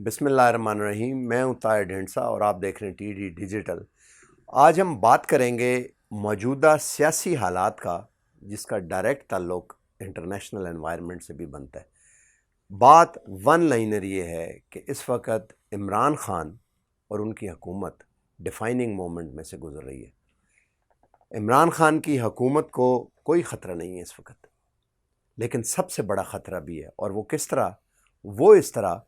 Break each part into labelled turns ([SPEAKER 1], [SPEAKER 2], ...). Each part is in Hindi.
[SPEAKER 1] बिस्मिल्लाहिर्रहमानिर्रहीम। मैं हूं ताहिर ढेंसा और आप देख रहे हैं टीडी डिजिटल। आज हम बात करेंगे मौजूदा सियासी हालात का, जिसका डायरेक्ट ताल्लुक इंटरनेशनल एनवायरनमेंट से भी बनता है। बात वन लाइनर ये है कि इस वक्त इमरान खान और उनकी हुकूमत डिफाइनिंग मोमेंट में से गुजर रही है। इमरान खान की हुकूमत को कोई ख़तरा नहीं है इस वक्त, लेकिन सबसे बड़ा ख़तरा भी है। और वो किस तरह? वो इस तरह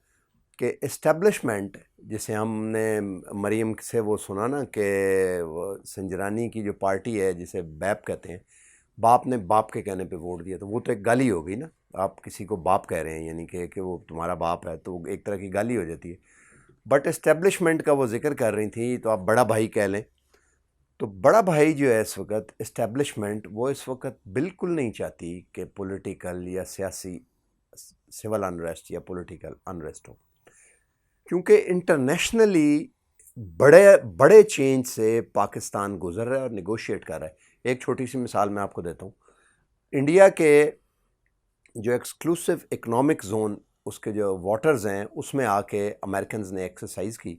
[SPEAKER 1] कि इस्टेब्लिशमेंट, जिसे हमने मरीम से वो सुना ना कि वो संजरानी की जो पार्टी है जिसे बैप कहते हैं, बाप ने बाप के कहने पे वोट दिया, तो वो तो एक गाली हो गई ना। आप किसी को बाप कह रहे हैं, यानी कि वो तुम्हारा बाप है, तो एक तरह की गाली हो जाती है। बट इस्टेब्लिशमेंट का वो जिक्र कर रही थी, तो आप बड़ा भाई कह लें। तो बड़ा भाई जो है इस वक्त इस्टेब्लिशमेंट, वो इस वक्त बिल्कुल नहीं चाहती कि पॉलिटिकल या सियासी सिविल अनरेस्ट या पॉलिटिकल अनरेस्ट हो, क्योंकि इंटरनेशनली बड़े बड़े चेंज से पाकिस्तान गुजर रहा है और निगोशिएट कर रहा है। एक छोटी सी मिसाल मैं आपको देता हूँ। इंडिया के जो एक्सक्लूसिव इकोनॉमिक जोन, उसके जो वाटर्स हैं, उसमें आके अमेरिकन्स ने एक्सरसाइज की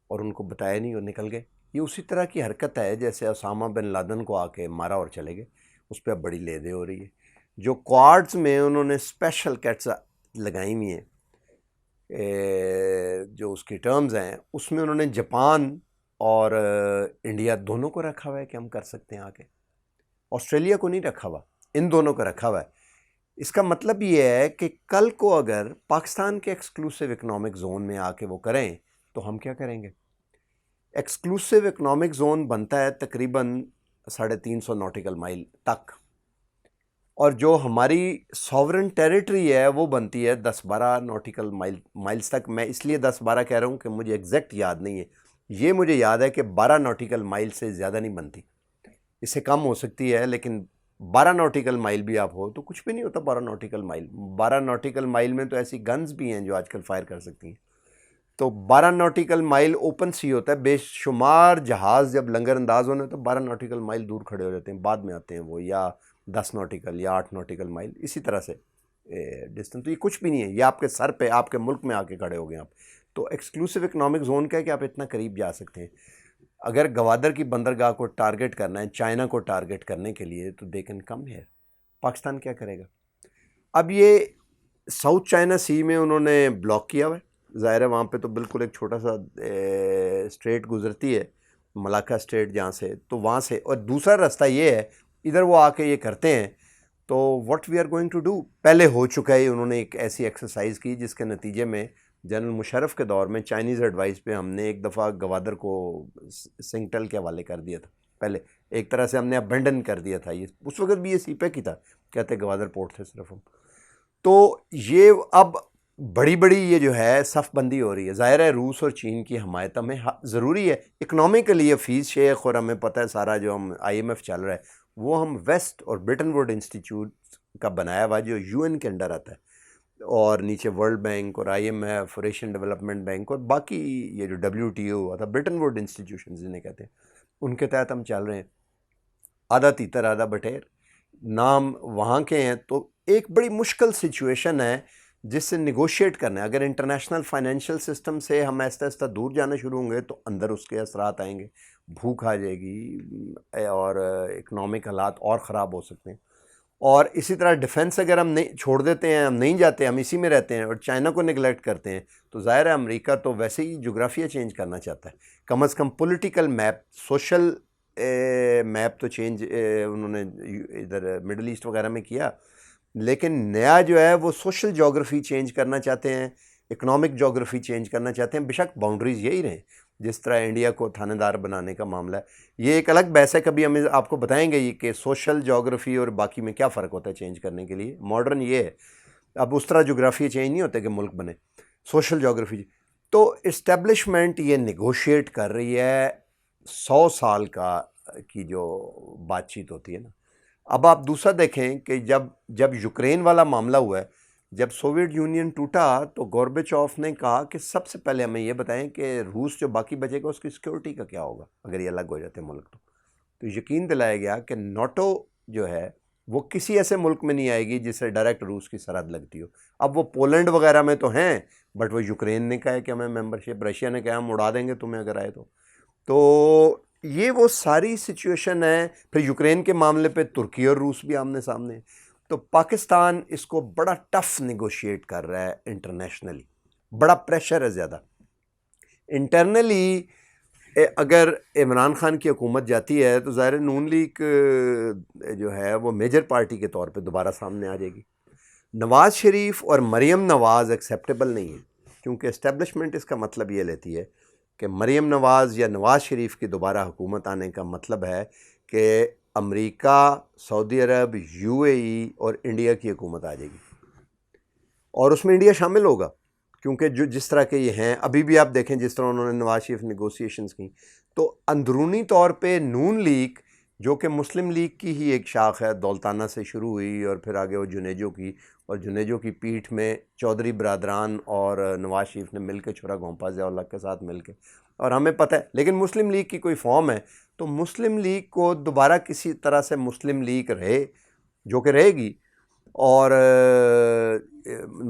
[SPEAKER 1] और उनको बताया नहीं और निकल गए। ये उसी तरह की हरकत है जैसे उसामा बिन लादेन को आके मारा और चले गए। उस पर अब बड़ी लेदे हो रही है। जो क्वाड्स में उन्होंने स्पेशल कैट्स लगाई हुई हैं, जो उसकी टर्म्स हैं, उसमें उन्होंने जापान और इंडिया दोनों को रखा हुआ है कि हम कर सकते हैं आके। ऑस्ट्रेलिया को नहीं रखा हुआ, इन दोनों को रखा हुआ है। इसका मतलब ये है कि कल को अगर पाकिस्तान के एक्सक्लूसिव इकोनॉमिक जोन में आके वो करें तो हम क्या करेंगे? एक्सक्लूसिव इकोनॉमिक जोन बनता है तकरीबन 350 नॉटिकल माइल तक, और जो हमारी सॉवरन टेरिटरी है वो बनती है 10-12 नॉटिकल माइल्स तक। मैं इसलिए 10-12 कह रहा हूँ कि मुझे एग्जैक्ट याद नहीं है। ये मुझे याद है कि 12 नॉटिकल माइल से ज़्यादा नहीं बनती, इससे कम हो सकती है, लेकिन 12 नॉटिकल माइल भी आप हो तो कुछ भी नहीं होता। 12 नॉटिकल माइल, 12 नॉटिकल माइल में तो ऐसी गन्स भी हैं जो आजकल फायर कर सकती हैं। तो 12 नॉटिकल माइल ओपन सी होता है। बेशुमार जहाज़ जब लंगर अंदाज होने तो 12 नॉटिकल माइल दूर खड़े हो जाते हैं, बाद में आते हैं वो, या 10 नॉटिकल या 8 नॉटिकल माइल, इसी तरह से डिस्टेंस। तो ये कुछ भी नहीं है, ये आपके सर पे, आपके मुल्क में आके खड़े हो गए आप। तो एक्सक्लूसिव इकोनॉमिक जोन क्या है कि आप इतना करीब जा सकते हैं। अगर गवादर की बंदरगाह को टारगेट करना है चाइना को टारगेट करने के लिए, तो they can come here. Pakistan क्या करेगा? अब ये साउथ चाइना सी में उन्होंने ब्लॉक किया हुआ है। ज़ाहिर है वहाँ पे तो बिल्कुल एक छोटा सा स्ट्रेट गुजरती है, मलाक्का स्ट्रेट, जहाँ से, तो वहाँ से। और दूसरा रास्ता ये है, इधर वो आके ये करते हैं। तो what we are going to do, पहले हो चुका है। उन्होंने एक ऐसी एक्सरसाइज की जिसके नतीजे में जनरल मुशर्रफ के दौर में चाइनीज़ एडवाइस पे हमने एक दफ़ा गवादर को सिंगटल के हवाले कर दिया था। पहले एक तरह से हमने अबेंडन कर दिया था। ये उस वक्त भी ये सीपे की था, कहते गवादर पोर्ट थे सिर्फ हम। तो ये अब बड़ी बड़ी ये जो है सफ़बंदी हो रही है। ज़ाहिर है रूस और चीन की हमायत में ज़रूरी है इकनॉमिकली। हफीज़ शेख और हमें पता है सारा जो हम IMF चल रहा है, वो हम वेस्ट और ब्रिटेन वुड इंस्टीट्यूट का बनाया हुआ जो UN के अंडर आता है, और नीचे वर्ल्ड बैंक और IMF और एशियन डेवलपमेंट बैंक और बाकी ये जो WTO हुआ था, ब्रिटेन वुड इंस्टीट्यूशन जिन्हें कहते हैं, उनके तहत हम चल रहे हैं। आधा तीतर आधा बटेर नाम वहाँ के हैं। तो एक बड़ी मुश्किल सिचुएशन है जिससे निगोशिएट करना है। अगर इंटरनेशनल फाइनेंशियल सिस्टम से हम आहिस्ता आहिस्ता दूर जाना शुरू होंगे तो अंदर उसके असरात आएंगे, भूख आ जाएगी और इकनॉमिक हालात और ख़राब हो सकते हैं। और इसी तरह डिफेंस अगर हम नहीं छोड़ देते हैं, हम नहीं जाते, हम इसी में रहते हैं और चाइना को निगलेक्ट करते हैं, तो ज़ाहिर है अमेरिका तो वैसे ही जोग्राफिया चेंज करना चाहता है। कम अज़ कम पॉलिटिकल मैप, सोशल मैप तो चेंज उन्होंने इधर मिडल ईस्ट वगैरह में किया, लेकिन नया जो है वो सोशल जोग्राफी चेंज करना चाहते हैं, इकोनॉमिक जोग्राफी चेंज करना चाहते हैं। बेशक बाउंड्रीज यही रहें, जिस तरह इंडिया को थानेदार बनाने का मामला है, ये एक अलग बहस है। कभी हम आपको बताएंगे ये कि सोशल जोग्राफी और बाकी में क्या फ़र्क होता है चेंज करने के लिए। मॉडर्न ये है, अब उस तरह जोग्राफी चेंज नहीं होते कि मुल्क बने, सोशल जोग्राफी। तो इस्टेब्लिशमेंट ये निगोशिएट कर रही है 100 साल का की जो बातचीत होती है ना। अब आप दूसरा देखें कि जब जब यूक्रेन वाला मामला हुआ है, जब सोवियत यूनियन टूटा, तो गोर्बाचोव ने कहा कि सबसे पहले हमें ये बताएं कि रूस जो बाकी बचेगा उसकी सिक्योरिटी का क्या होगा अगर ये अलग हो जाते मुल्क। तो यकीन दिलाया गया कि नाटो जो है वो किसी ऐसे मुल्क में नहीं आएगी जिससे डायरेक्ट रूस की सरहद लगती हो। अब वो पोलैंड वगैरह में तो हैं, बट वो यूक्रेन ने कहा है कि हमें मेंबरशिप, रशिया ने कहा हम उड़ा देंगे तुम्हें अगर आए तो ये वो सारी सिचुएशन है। फिर यूक्रेन के मामले पे तुर्की और रूस भी आमने सामने हैं। तो पाकिस्तान इसको बड़ा टफ निगोशिएट कर रहा है इंटरनेशनली, बड़ा प्रेशर है ज़्यादा। इंटरनली अगर इमरान खान की हुकूमत जाती है तो ज़ाहिर नून लीग जो है वो मेजर पार्टी के तौर पे दोबारा सामने आ जाएगी। नवाज़ शरीफ और मरीम नवाज़ एक्सेप्टेबल नहीं है, क्योंकि इस्टेब्लिशमेंट इसका मतलब ये लेती है कि मरीम नवाज़ या नवाज़ शरीफ की दोबारा हुकूमत आने का मतलब है कि अमेरिका, सऊदी अरब, यूएई और इंडिया की हुकूमत आ जाएगी, और उसमें इंडिया शामिल होगा। क्योंकि जो जिस तरह के ये हैं, अभी भी आप देखें जिस तरह उन्होंने नवाज शरीफ नेगोशिएशंस की, तो अंदरूनी तौर पे नून लीग जो कि मुस्लिम लीग की ही एक शाख है, दौलताना से शुरू हुई और फिर आगे वो जुनेजो की, और जुनेजो की पीठ में चौधरी बरदरान और नवाज शरीफ ने मिल के छुरा घोंपा ज़िया के साथ मिल के, और हमें पता है। लेकिन मुस्लिम लीग की कोई फॉर्म है तो मुस्लिम लीग को दोबारा किसी तरह से मुस्लिम लीग रहे, जो कि रहेगी। और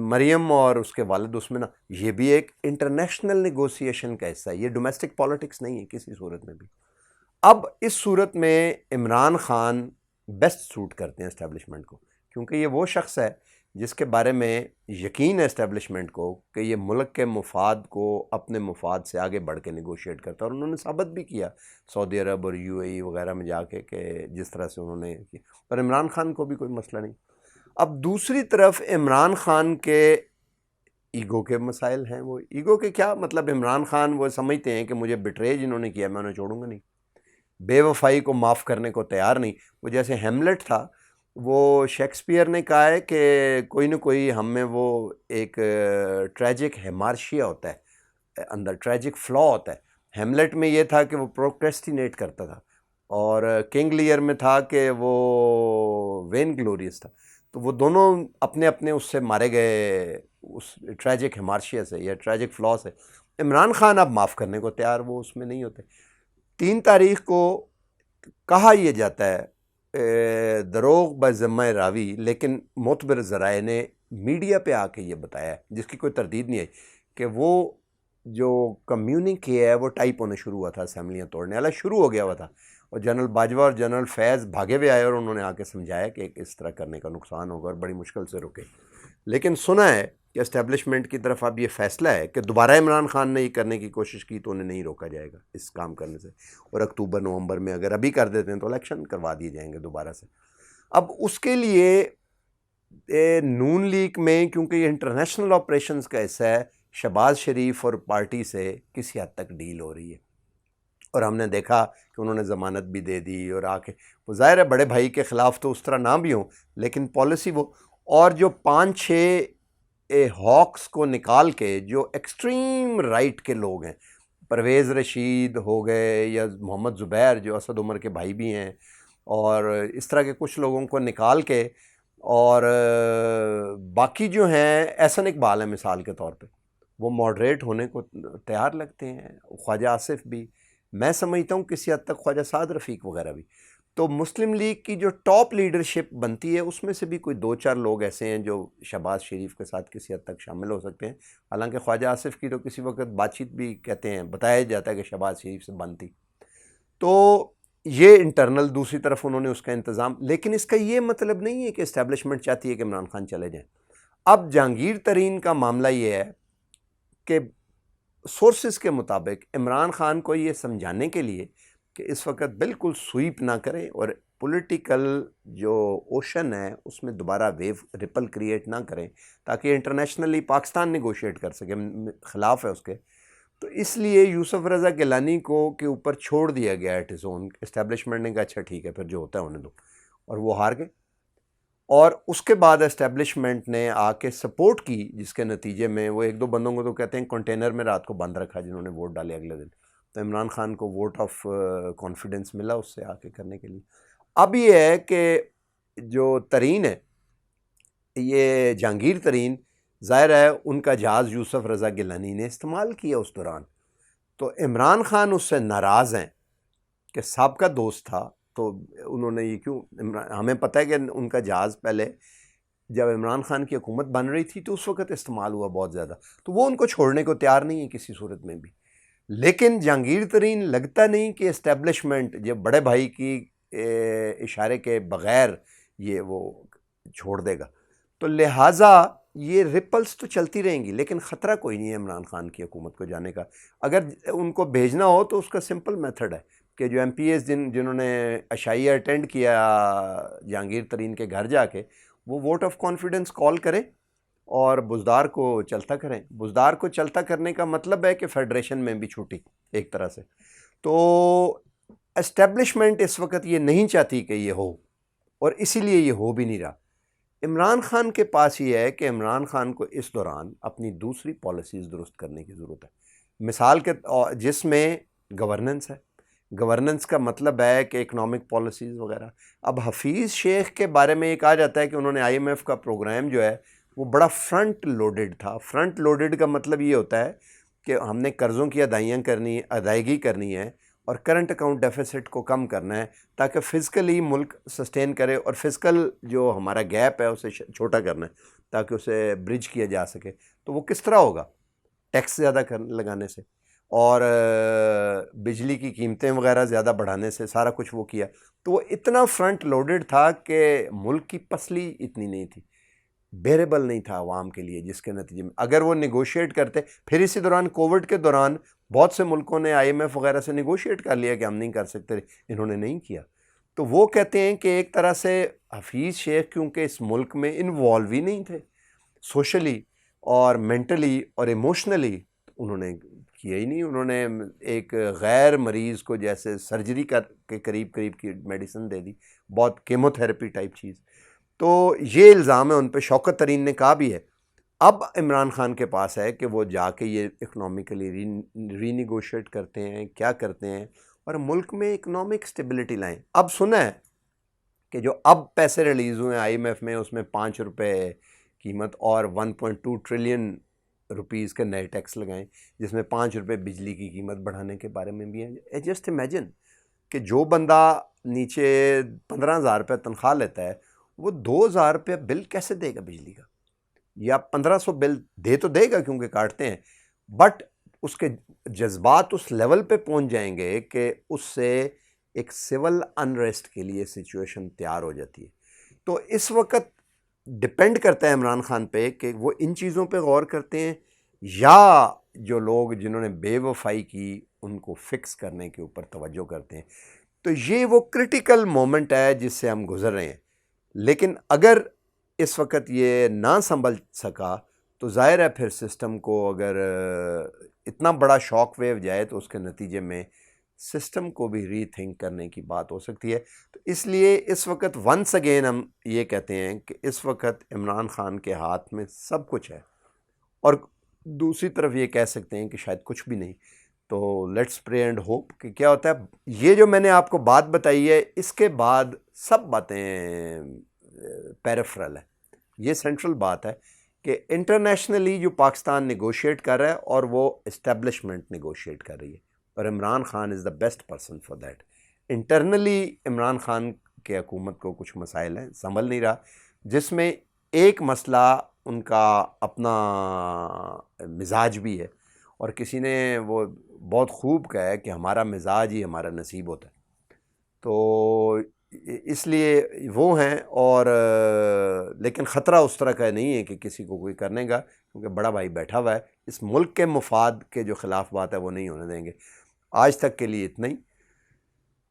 [SPEAKER 1] मरियम और उसके वालिद उसमें ना, ये भी एक इंटरनेशनल नेगोशिएशन का हिस्सा है, ये डोमेस्टिक पॉलिटिक्स नहीं है किसी सूरत में भी। अब इस सूरत में इमरान खान बेस्ट सूट करते हैं इस्टेब्लिशमेंट को, क्योंकि ये वो शख्स है जिसके बारे में यकीन है इस्टेब्लिशमेंट को कि ये मुल्क के मुफाद को अपने मुफाद से आगे बढ़ के नेगोशिएट करता है। और उन्होंने साबित भी किया सऊदी अरब और यूएई वगैरह में जाके कि जिस तरह से उन्होंने किया। पर इमरान खान को भी कोई मसला नहीं। अब दूसरी तरफ इमरान खान के ईगो के मसाइल हैं। वो ईगो के क्या मतलब, इमरान खान वो समझते हैं कि मुझे बिट्रे जिन्होंने किया मैं उन्हें छोड़ूंगा नहीं, बेवफाई को माफ़ करने को तैयार नहीं। वो जैसे हेमलेट था, वो शेक्सपियर ने कहा है कि कोई ना कोई हम में वो एक ट्रेजिक हेमार्शिया होता है, अंदर ट्रेजिक फ्लॉ होता है। हेमलेट में ये था कि वो प्रोक्रेस्टिनेट करता था, और किंग लियर में था कि वो वेन ग्लोरियस था। तो वो दोनों अपने अपने उससे मारे गए, उस ट्रेजिक हेमार्शिया से या ट्रेजिक फ्लॉ से। इमरान खान अब माफ़ करने को तैयार वो उसमें नहीं होते। 3 तारीख को कहा यह जाता है दरोग बज़म्मा रावी, लेकिन मोतबर ज़राए ने मीडिया पे आके ये बताया है, जिसकी कोई तरदीद नहीं आई, कि वो जो कम्युनिके है वो टाइप होने शुरू हुआ था, असम्बलियाँ तोड़ने वाला शुरू हो गया हुआ था, और जनरल बाजवा और जनरल फैज़ भागे हुए आए और उन्होंने आके समझाया कि इस तरह करने का नुकसान होगा, और बड़ी मुश्किल से रुके। लेकिन सुना है कि इस्टेब्लिशमेंट की तरफ अब ये फ़ैसला है कि दोबारा इमरान खान ने ये करने की कोशिश की तो उन्हें नहीं रोका जाएगा इस काम करने से, और अक्टूबर नवंबर में अगर अभी कर देते हैं तो इलेक्शन करवा दिए जाएंगे दोबारा से। अब उसके लिए नून लीग में, क्योंकि ये इंटरनेशनल ऑपरेशंस का हिस्सा है, शहबाज शरीफ और पार्टी से किसी हद तक डील हो रही है, और हमने देखा कि उन्होंने ज़मानत भी दे दी, और आके वो ज़ाहिर है बड़े भाई के ख़िलाफ़ तो उस तरह ना भी हो, लेकिन पॉलिसी वो, और जो 5-6 हॉक्स को निकाल के जो एक्सट्रीम राइट के लोग हैं, परवेज़ रशीद हो गए या मोहम्मद ज़ुबैर जो असद उमर के भाई भी हैं, और इस तरह के कुछ लोगों को निकाल के, और बाकी जो हैं एहसन इकबाल है मिसाल के तौर पे, वो मॉडरेट होने को तैयार लगते हैं। ख्वाजा आसिफ भी, मैं समझता हूँ किसी हद तक ख्वाजा साद रफ़ीक वगैरह भी। तो मुस्लिम लीग की जो टॉप लीडरशिप बनती है उसमें से भी कोई 2-4 लोग ऐसे हैं जो शहबाज शरीफ के साथ किसी हद तक शामिल हो सकते हैं। हालांकि ख्वाजा आसिफ की तो किसी वक्त बातचीत भी कहते हैं, बताया जाता है कि शहबाज शरीफ से बनती। तो ये इंटरनल, दूसरी तरफ उन्होंने उसका इंतज़ाम, लेकिन इसका ये मतलब नहीं है कि इस्टेब्लिशमेंट चाहती है कि इमरान खान चले जाएँ। अब जहांगीर तरीन का मामला ये है कि सोर्सेस के मुताबिक इमरान खान को ये समझाने के लिए कि इस वक्त बिल्कुल स्वीप ना करें और पॉलिटिकल जो ओशन है उसमें दोबारा वेव रिपल क्रिएट ना करें, ताकि इंटरनेशनली पाकिस्तान नेगोशिएट कर सके, ख़िलाफ़ है उसके, तो इसलिए यूसुफ रज़ा गिलानी को के ऊपर छोड़ दिया गया है इट्स ओन। इस्टेब्लिशमेंट ने कहा अच्छा ठीक है फिर जो होता है होने दो, और वो हार गए। और उसके बाद इस्टेब्लिशमेंट ने आके सपोर्ट की, जिसके नतीजे में वो 1-2 बंदों को तो कहते हैं कंटेनर में रात को बंद रखा जिन्होंने वोट डाले अगले दिन। तो इमरान खान को वोट ऑफ कॉन्फिडेंस मिला उससे आके करने के लिए। अब ये है कि जो तरीन है, ये जहांगीर तरीन, ज़ाहिर है उनका जहाज़ यूसुफ रज़ा गिलानी ने इस्तेमाल किया उस दौरान, तो इमरान खान उससे नाराज़ हैं कि साबका दोस्त था तो उन्होंने ये क्यों, हमें पता है कि उनका जहाज़ पहले जब इमरान खान की हुकूमत बन रही थी तो उस वक्त इस्तेमाल हुआ बहुत ज़्यादा, तो वो उनको छोड़ने को तैयार नहीं है किसी सूरत में भी। लेकिन जहांगीर तरीन लगता नहीं कि इस्टेब्लिशमेंट जब बड़े भाई की इशारे के बग़ैर ये वो छोड़ देगा, तो लिहाजा ये रिपल्स तो चलती रहेंगी, लेकिन ख़तरा कोई नहीं है इमरान खान की हुकूमत को जाने का। अगर उनको भेजना हो तो उसका सिंपल मेथड है कि जो MPs जिन्होंने अशाइया अटेंड किया जहांगीर तरीन के घर जाके, वो वोट ऑफ कॉन्फिडेंस कॉल करें और बुज़दार को चलता करें। बुज़दार को चलता करने का मतलब है कि फेडरेशन में भी छूटी एक तरह से। तो एस्टेब्लिशमेंट इस वक्त ये नहीं चाहती कि ये हो, और इसीलिए ये हो भी नहीं रहा। इमरान खान के पास ये है कि इमरान खान को इस दौरान अपनी दूसरी पॉलिसीज़ दुरुस्त करने की ज़रूरत है, मिसाल के जिसमें गवर्नेंस है। गवर्नेंस का मतलब है कि इकनॉमिक पॉलिसीज़ वगैरह। अब हफीज़ शेख के बारे में ये कहा जाता है कि उन्होंने IMF का प्रोग्राम जो है वो बड़ा फ्रंट लोडेड था। फ्रंट लोडेड का मतलब ये होता है कि हमने कर्ज़ों की अदायगी करनी है और करंट अकाउंट डेफिसिट को कम करना है ताकि फ़िज़िकली मुल्क सस्टेन करे, और फिज़िकल जो हमारा गैप है उसे छोटा करना है ताकि उसे ब्रिज किया जा सके। तो वो किस तरह होगा? टैक्स ज़्यादा लगाने से और बिजली की कीमतें वगैरह ज़्यादा बढ़ाने से, सारा कुछ वो किया। तो वो इतना फ्रंट लोडेड था कि मुल्क की पसली इतनी नहीं थी, बेरेबल नहीं था आवाम के लिए, जिसके नतीजे में अगर वो निगोशिएट करते, फिर इसी दौरान कोविड के दौरान बहुत से मुल्कों ने IMF वगैरह से निगोशिएट कर लिया कि हम नहीं कर सकते, इन्होंने नहीं किया। तो वो कहते हैं कि एक तरह से हफीज़ शेख क्योंकि इस मुल्क में इन्वॉल्व ही नहीं थे सोशली और मेंटली और इमोशनली, उन्होंने किया ही नहीं। उन्होंने एक गैर मरीज़ को जैसे सर्जरी के करीब की मेडिसिन दे दी, बहुत केमोथेरेपी टाइप चीज़। तो ये इल्ज़ाम है उन पे। शौकत तरीन ने कहा भी है। अब इमरान खान के पास है कि वो जाके ये इकनॉमिकली रीनिगोशिएट करते हैं, क्या करते हैं, और मुल्क में इकनॉमिक स्टेबिलिटी लाएं। अब सुना है कि जो अब पैसे रिलीज़ हुए हैं IMF में, उसमें ₹5 कीमत और 1.2 ट्रिलियन रुपीज़ के नए टैक्स लगाएं, जिसमें ₹5 बिजली की कीमत बढ़ाने के बारे में भी है। जस्ट इमेजिन कि जो बंदा नीचे ₹15,000 तनख्वाह लेता है वो ₹2,000 बिल कैसे देगा बिजली का, या 1500 बिल दे तो देगा क्योंकि काटते हैं, बट उसके जज्बात उस लेवल पे पहुंच जाएंगे कि उससे एक सिविल अनरेस्ट के लिए सिचुएशन तैयार हो जाती है। तो इस वक्त डिपेंड करता है इमरान खान पे कि वो इन चीज़ों पे गौर करते हैं या जो लोग जिन्होंने बेवफाई की उनको फिक्स करने के ऊपर तवज्जो करते हैं। तो ये वो क्रिटिकल मोमेंट है जिससे हम गुजर रहे हैं। लेकिन अगर इस वक्त ये ना संभल सका तो जाहिर है फिर सिस्टम को अगर इतना बड़ा शॉक वेव जाए तो उसके नतीजे में सिस्टम को भी रीथिंक करने की बात हो सकती है। तो इसलिए इस वक्त वंस अगेन हम ये कहते हैं कि इस वक्त इमरान खान के हाथ में सब कुछ है, और दूसरी तरफ ये कह सकते हैं कि शायद कुछ भी नहीं। तो लेट्स प्रे एंड होप कि क्या होता है। ये जो मैंने आपको बात बताई है इसके बाद सब बातें पेरिफेरल है। ये सेंट्रल बात है कि इंटरनेशनली जो पाकिस्तान नेगोशिएट कर रहा है और वो इस्टेब्लिशमेंट नेगोशिएट कर रही है, और Imran Khan is the best person for that. Internally Imran Khan के हुकूमत को कुछ मसाइल हैं, संभल नहीं रहा, जिसमें एक मसला उनका अपना मिजाज भी है, और किसी ने वो बहुत खूब कहा है कि हमारा मिजाज ही हमारा नसीब होता है। तो इसलिए वो हैं, और लेकिन ख़तरा उस तरह का नहीं है कि किसी को कोई करने का, क्योंकि बड़ा भाई बैठा हुआ है। इस मुल्क के मुफाद के जो ख़िलाफ़ बात है वो नहीं होने देंगे। आज तक के लिए इतना ही।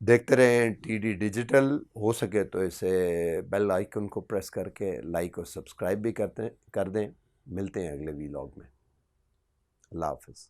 [SPEAKER 1] देखते रहें TD डिजिटल। हो सके तो इसे बेल आइकन को प्रेस करके लाइक और सब्सक्राइब भी कर दें। मिलते हैं अगले वीलॉग में। अल्लाह हाफ़िज़।